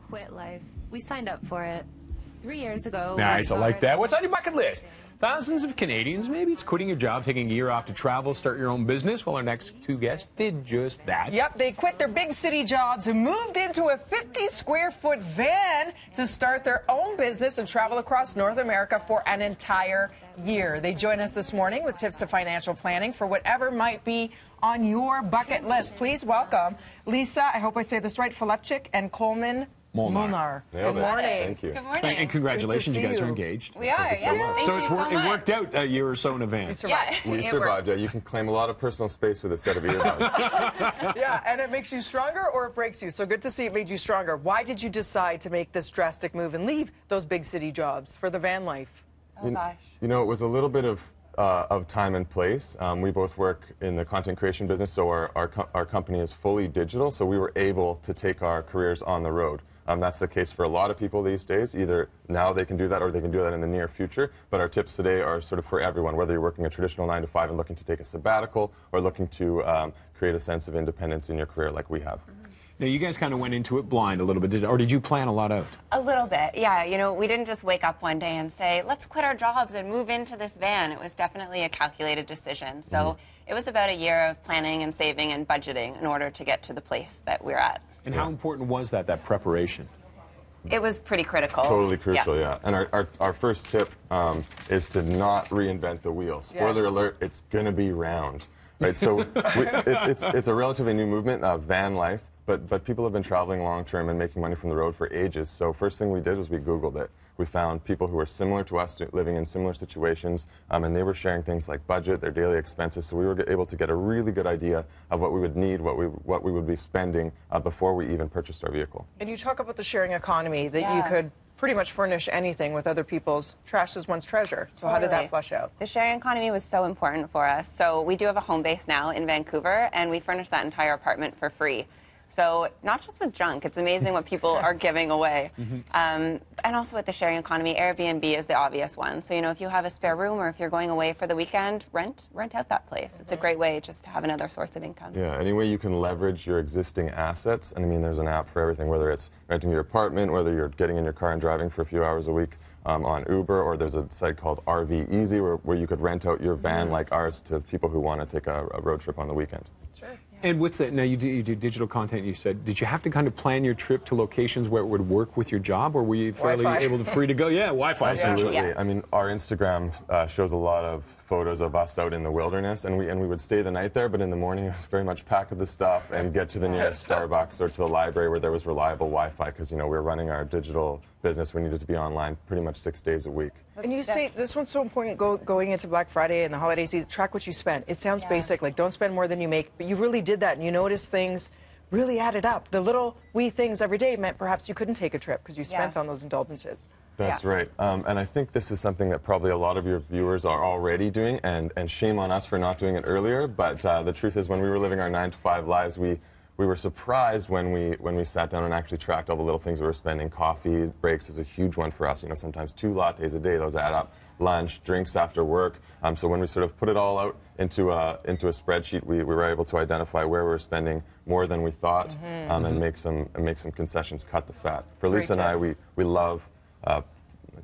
quit life. We signed up for it 3 years ago. Nice, I like that. What's on your bucket list? Thousands of Canadians, maybe it's quitting your job, taking a year off to travel, start your own business. Well, our next two guests did just that. Yep, they quit their big city jobs and moved into a 50-square-foot van to start their own business and travel across North America for an entire year. They join us this morning with tips to financial planning for whatever might be on your bucket list. Please welcome Lisa, I hope I say this right, Felepchuk and Coleman. Molnar. Good morning. Thank you. Good morning. And congratulations, you guys you. are engaged. We are, yes. Thank So you so much. it worked out a year or so in a van. We survived. Yeah, you can claim a lot of personal space with a set of earbuds. Yeah, and it makes you stronger or it breaks you. So good to see it made you stronger. Why did you decide to make this drastic move and leave those big city jobs for the van life? Oh, gosh. You know, it was a little bit of time and place. We both work in the content creation business, so our company is fully digital, so we were able to take our careers on the road. That's the case for a lot of people these days. Either now they can do that or they can do that in the near future. But our tips today are sort of for everyone, whether you're working a traditional 9-to-5 and looking to take a sabbatical or looking to create a sense of independence in your career like we have. Now, you guys kind of went into it blind a little bit, or did you plan a lot out? A little bit, yeah. You know, we didn't just wake up one day and say, let's quit our jobs and move into this van. It was definitely a calculated decision. So it was about a year of planning and saving and budgeting in order to get to the place that we're at. And how important was that preparation? It was pretty critical. Totally crucial, yeah. And our first tip is to not reinvent the wheel. Spoiler alert, it's going to be round. Right? So it's a relatively new movement, van life. But people have been traveling long-term and making money from the road for ages. So first thing we did was we Googled it. We found people who were similar to us, living in similar situations, and they were sharing things like budget, their daily expenses. So we were able to get a really good idea of what we would need, what we would be spending before we even purchased our vehicle. And you talk about the sharing economy, that you could pretty much furnish anything with other people's trash is one's treasure. So how did that flush out? The sharing economy was so important for us. So we do have a home base now in Vancouver, and we furnish that entire apartment for free. So not just with junk, it's amazing what people are giving away. And also with the sharing economy, Airbnb is the obvious one. So, you know, if you have a spare room or if you're going away for the weekend, rent out that place. It's a great way just to have another source of income. Yeah, any way you can leverage your existing assets. And I mean, there's an app for everything, whether it's renting your apartment, whether you're getting in your car and driving for a few hours a week on Uber, or there's a site called RV Easy where you could rent out your van like ours to people who want to take a road trip on the weekend. Sure. And with that, now you do digital content, you said. Did you have to kind of plan your trip to locations where it would work with your job, or were you fairly able to free to go? Yeah, Wi-Fi. Absolutely. Yeah. I mean, our Instagram shows a lot of photos of us out in the wilderness, and we would stay the night there, but in the morning it was very much pack up the stuff and get to the nearest Starbucks or to the library where there was reliable Wi-Fi, because, you know, we were running our digital business. We needed to be online pretty much 6 days a week. And you say this one's so important going into Black Friday and the holiday season. Track what you spend. It sounds basic, like don't spend more than you make, but you really did that, and you noticed things really added up. The little wee things every day meant perhaps you couldn't take a trip because you spent on those indulgences. That's right. And I think this is something that probably a lot of your viewers are already doing, and shame on us for not doing it earlier. But the truth is, when we were living our 9-to-5 lives, we were surprised when we sat down and actually tracked all the little things we were spending. Coffee breaks is a huge one for us. You know, sometimes 2 lattes a day. Those add up. Lunch, drinks after work. So when we sort of put it all out into a spreadsheet, we were able to identify where we were spending more than we thought, and make some concessions, cut the fat. For Lisa and I, we love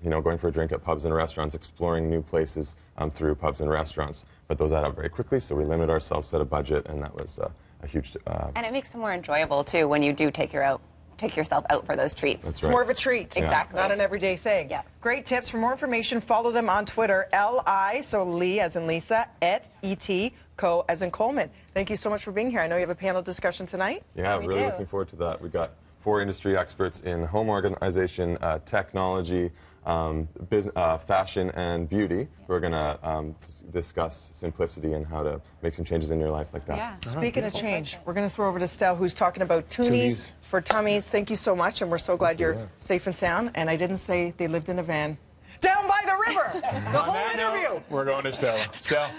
you know, going for a drink at pubs and restaurants, exploring new places through pubs and restaurants. But those add up very quickly, so we limit ourselves, set a budget, and that was a huge... And it makes it more enjoyable, too, when you do take yourself out for those treats. That's It's more of a treat. Exactly. Not an everyday thing. Yeah. Great tips. For more information, follow them on Twitter, L-I, so Lee as in Lisa, et Co as in Coleman. Thank you so much for being here. I know you have a panel discussion tonight. Yeah, We really do. looking forward to that. We got 4 industry experts in home organization, technology, fashion, and beauty who are going to discuss simplicity and how to make some changes in your life like that. Yeah. Speaking of change, we're going to throw over to Stell, who's talking about toonies for tummies. Thank you so much, and we're so glad you're safe and sound. And I didn't say they lived in a van down by the river. The whole interview. We're going to Stella. Stella.